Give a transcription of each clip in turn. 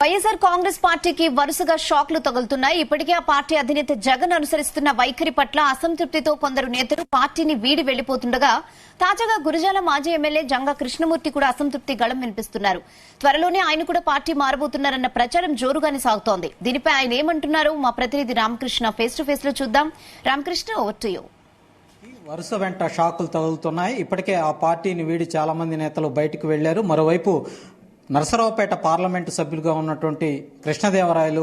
వైఎస్ఆర్ కాంగ్రెస్ పార్టీకి వరుసగా షాక్లు తగులుతున్నాయి. ఇప్పటికే ఆ పార్టీ అధినేత జగన్ అనుసరిస్తున్న వైఖరి పట్ల అసంతృప్తితో కొందరు నేతలు పార్టీని వీడి వెళ్లిపోతుండగా తాజాగా గురజాల మాజీ ఎమ్మెల్యే జంగా కృష్ణమూర్తి కూడా అసంతృప్తి గళం వినిపిస్తున్నారు. త్వరలోనే ఆయన కూడా పార్టీ మారబోతున్నారన్న ప్రచారం జోరుగానే సాగుతోంది. దీనిపై ఆయన ఏమంటున్నారు మా ప్రతినిధి రామకృష్ణ ఫేస్ టు ఫేస్ లో చూద్దాం. Ramakrishna, over to you. వరుస వెంట షాకులు తగులుతున్నాయి. ఇప్పటికే ఆ పార్టీని వీడి చాలా మంది నేతలు బయటకు వెళ్లారు. మరోవైపు నరసరావుపేట పార్లమెంటు సభ్యులుగా ఉన్నటువంటి కృష్ణదేవరాయలు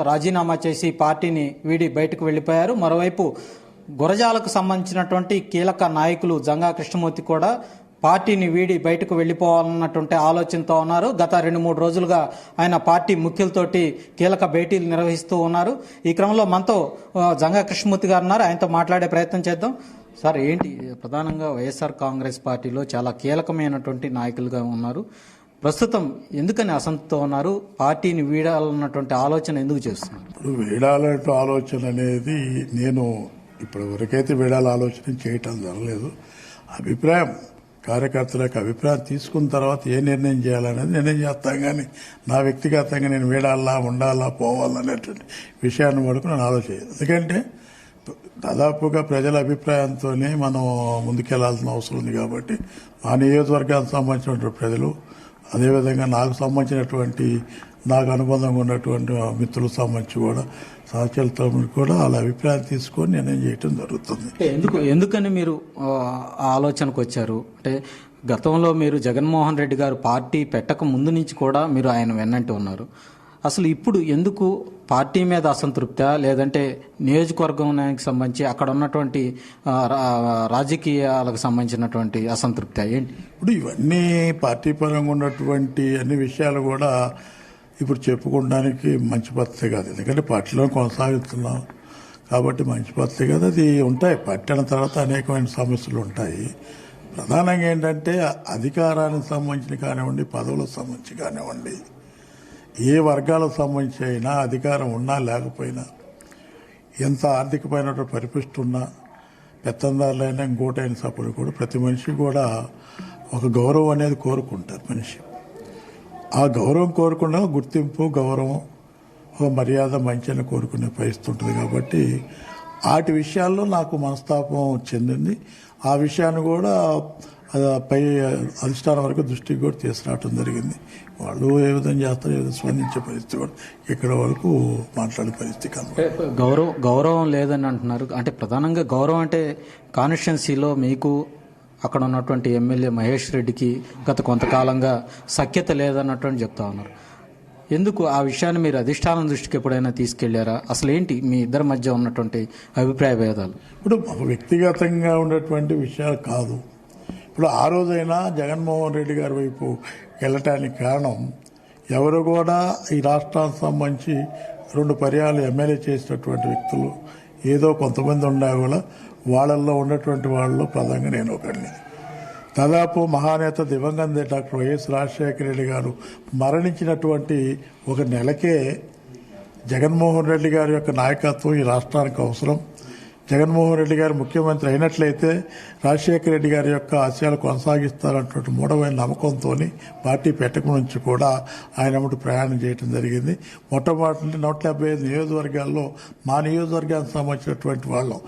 రాజీనామా చేసి పార్టీని వీడి బయటకు వెళ్లిపోయారు. మరోవైపు గురజాలకు సంబంధించినటువంటి కీలక నాయకులు జంగా కృష్ణమూర్తి కూడా పార్టీని వీడి బయటకు వెళ్లిపోవాలన్నటువంటి ఆలోచనతో ఉన్నారు. గత 2-3 రోజులుగా ఆయన పార్టీ ముఖ్యులతోటి కీలక భేటీలు నిర్వహిస్తూ ఉన్నారు. ఈ క్రమంలో మనతో జంగా కృష్ణమూర్తి గారు ఉన్నారు. ఆయనతో మాట్లాడే ప్రయత్నం చేద్దాం. సార్, ఏంటి ప్రధానంగా వైఎస్ఆర్ కాంగ్రెస్ పార్టీలో చాలా కీలకమైనటువంటి నాయకులుగా ఉన్నారు. ప్రస్తుతం ఎందుకని అసంతృప్తితో ఉన్నారు? పార్టీని వీడాలన్నటువంటి ఆలోచన ఎందుకు చేస్తున్నారు? ఇప్పుడు వీడాలంటే ఆలోచన అనేది నేను ఇప్పటి వరకైతే వీడాల ఆలోచన చేయటం జరగలేదు. అభిప్రాయం కార్యకర్తల యొక్క అభిప్రాయం తీసుకున్న తర్వాత ఏ నిర్ణయం చేయాలనేది నిర్ణయం చేస్తాం. కానీ నా వ్యక్తిగతంగా నేను వీడాలా ఉండాలా పోవాలనేటువంటి విషయాన్ని వరకు నేను ఆలోచించదు. ఎందుకంటే దాదాపుగా ప్రజల అభిప్రాయంతోనే మనం ముందుకెళ్లాల్సిన అవసరం ఉంది. కాబట్టి మా నియోజకవర్గానికి సంబంధించినటువంటి ప్రజలు, అదేవిధంగా నాకు సంబంధించినటువంటి నాకు అనుబంధంగా ఉన్నటువంటి మిత్రులకు సంబంధించి కూడా సహచరులతో కూడా వాళ్ళ అభిప్రాయం తీసుకొని నిర్ణయం చేయడం జరుగుతుంది. ఎందుకని మీరు ఆ ఆలోచనకు వచ్చారు? అంటే గతంలో మీరు జగన్మోహన్ రెడ్డి గారు పార్టీ పెట్టక ముందు నుంచి కూడా మీరు ఆయన వెన్నంటి ఉన్నారు. అసలు ఇప్పుడు ఎందుకు పార్టీ మీద అసంతృప్తి, లేదంటే నియోజకవర్గానికి సంబంధించి అక్కడ ఉన్నటువంటి రాజకీయాలకు సంబంధించినటువంటి అసంతృప్తి ఏంటి? ఇప్పుడు ఇవన్నీ పార్టీ పరంగా ఉన్నటువంటి అన్ని విషయాలు కూడా ఇప్పుడు చెప్పుకోవడానికి మంచి పద్ధతి కాదు. ఎందుకంటే పార్టీలో కొనసాగుతున్నాం కాబట్టి మంచి పద్ధతి కాదు. అది ఉంటాయి, పార్టీ అయిన తర్వాత అనేకమైన సమస్యలు ఉంటాయి. ప్రధానంగా ఏంటంటే అధికారానికి సంబంధించి కానివ్వండి, పదవులకు సంబంధించి కానివ్వండి, ఏ వర్గాలకు సంబంధించి అయినా అధికారం ఉన్నా లేకపోయినా, ఎంత ఆర్థికమైన పరిపుష్టి ఉన్నా, పెత్తందారులైనా ఇంకోటైన సపోర్ట్ కూడా ప్రతి మనిషి కూడా ఒక గౌరవం అనేది కోరుకుంటారు. మనిషి ఆ గౌరవం కోరుకున్నా గుర్తింపు, గౌరవం, ఒక మర్యాద, మంచిని కోరుకునే పరిస్థితి ఉంటుంది. కాబట్టి వాటి విషయాల్లో నాకు మనస్తాపం చెందింది. ఆ విషయాన్ని కూడా పై అధిష్టానం వరకు దృష్టికి కూడా తీసుకురావడం జరిగింది. వాళ్ళు ఏ విధంగా చేస్తారో ఏదో స్పందించే పరిస్థితి కూడా ఇక్కడ వరకు మాట్లాడే పరిస్థితి కాదు. గౌరవం లేదని అంటున్నారు. అంటే ప్రధానంగా గౌరవం అంటే కాన్స్టిట్యున్సీలో మీకు అక్కడ ఉన్నటువంటి ఎమ్మెల్యే మహేష్ రెడ్డికి గత కొంతకాలంగా సఖ్యత లేదన్నటువంటి చెప్తా ఉన్నారు. ఎందుకు ఆ విషయాన్ని మీరు అధిష్టానం దృష్టికి ఎప్పుడైనా తీసుకెళ్లారా? అసలు ఏంటి మీ ఇద్దరి మధ్య ఉన్నటువంటి అభిప్రాయ భేదాలు? ఇప్పుడు వ్యక్తిగతంగా ఉన్నటువంటి విషయాలు కాదు. ఇప్పుడు ఆ రోజైనా జగన్మోహన్ రెడ్డి గారి వైపు వెళ్ళటానికి కారణం, ఎవరు కూడా ఈ రాష్ట్రానికి సంబంధించి 2 పర్యాలు ఎమ్మెల్యే చేసినటువంటి వ్యక్తులు ఏదో కొంతమంది ఉన్నా కూడా వాళ్ళల్లో ఉన్నటువంటి వాళ్ళలో ప్రధానంగా నేను ఒకడిని. దాదాపు మహానేత దివంగత డాక్టర్ వైఎస్ రాజశేఖర రెడ్డి గారు మరణించినటువంటి 1 నెలకే జగన్మోహన్ రెడ్డి గారి యొక్క నాయకత్వం ఈ రాష్ట్రానికి అవసరం. జగన్మోహన్ రెడ్డి గారు ముఖ్యమంత్రి అయినట్లయితే రాజశేఖర రెడ్డి గారి యొక్క ఆశయాలు కొనసాగిస్తారన్నటువంటి మూఢమైన నమ్మకంతో పార్టీ పెట్టక నుంచి కూడా ఆయన అమ్మటి ప్రయాణం చేయడం జరిగింది. మొట్టమొదటి 175 నియోజకవర్గాల్లో మా నియోజకవర్గానికి సంబంధించినటువంటి వాళ్ళం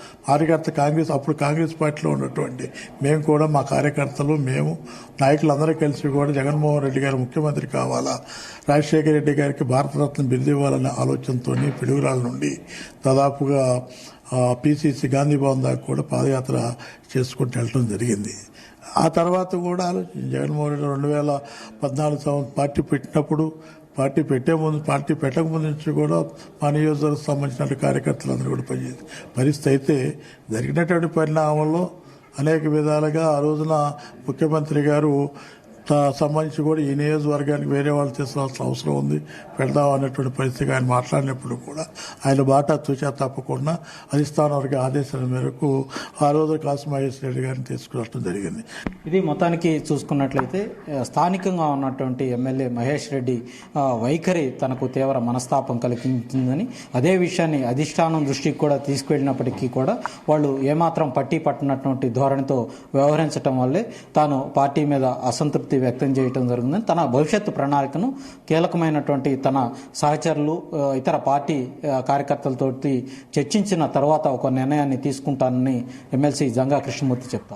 అప్పుడు కాంగ్రెస్ పార్టీలో ఉన్నటువంటి మేము కూడా, మా కార్యకర్తలు, మేము నాయకులందరూ కలిసి కూడా జగన్మోహన్ రెడ్డి గారు ముఖ్యమంత్రి కావాలా, రాజశేఖర రెడ్డి గారికి భారతరత్న బిరుదు ఇవ్వాలనే ఆలోచనతో పిడుగురాల నుండి దాదాపుగా పిసిసి గాంధీ భవన్ దాకా కూడా పాదయాత్ర చేసుకుంటూ వెళ్ళడం జరిగింది. ఆ తర్వాత కూడా జగన్మోహన్ రెడ్డి 2014 పార్టీ పెట్టినప్పుడు, పార్టీ పెట్టక ముందు నుంచి కూడా మా నియోజకవర్గం సంబంధించిన కార్యకర్తలందరూ కూడా పనిచేసి పరిస్థితి అయితే జరిగినటువంటి పరిణామంలో అనేక విధాలుగా ఆ రోజున ముఖ్యమంత్రి గారు సంబంధించి కూడా ఈ నియోజకవర్గానికి వేరే వాళ్ళు తీసుకోవాల్సిన అవసరం ఉంది, పెడదాం అనేటువంటి పరిస్థితిగా ఆయన మాట్లాడినప్పుడు కూడా ఆయన బాటా తూచా తప్పకుండా అధిష్టానం వర్గ ఆదేశాల మేరకు ఆ రోజు కాసు మహేష్ రెడ్డి గారిని తీసుకురావడం జరిగింది. ఇది మొత్తానికి చూసుకున్నట్లయితే స్థానికంగా ఉన్నటువంటి ఎమ్మెల్యే మహేష్ రెడ్డి వైఖరి తనకు తీవ్ర మనస్తాపం కలిగించిందని, అదే విషయాన్ని అధిష్టానం దృష్టికి కూడా తీసుకువెళ్ళినప్పటికీ కూడా వాళ్ళు ఏమాత్రం పట్టినటువంటి ధోరణితో వ్యవహరించడం వల్లే తాను పార్టీ మీద అసంతృప్తి అసంతృప్తి వ్యక్తం చేయడం జరిగిందని, తన భవిష్యత్తు ప్రణాళికను కీలకమైనటువంటి తన సహచరులు ఇతర పార్టీ కార్యకర్తలతోటి చర్చించిన తర్వాత ఒక నిర్ణయాన్ని తీసుకుంటానని ఎమ్మెల్సీ జంగా కృష్ణమూర్తి చెప్తారు.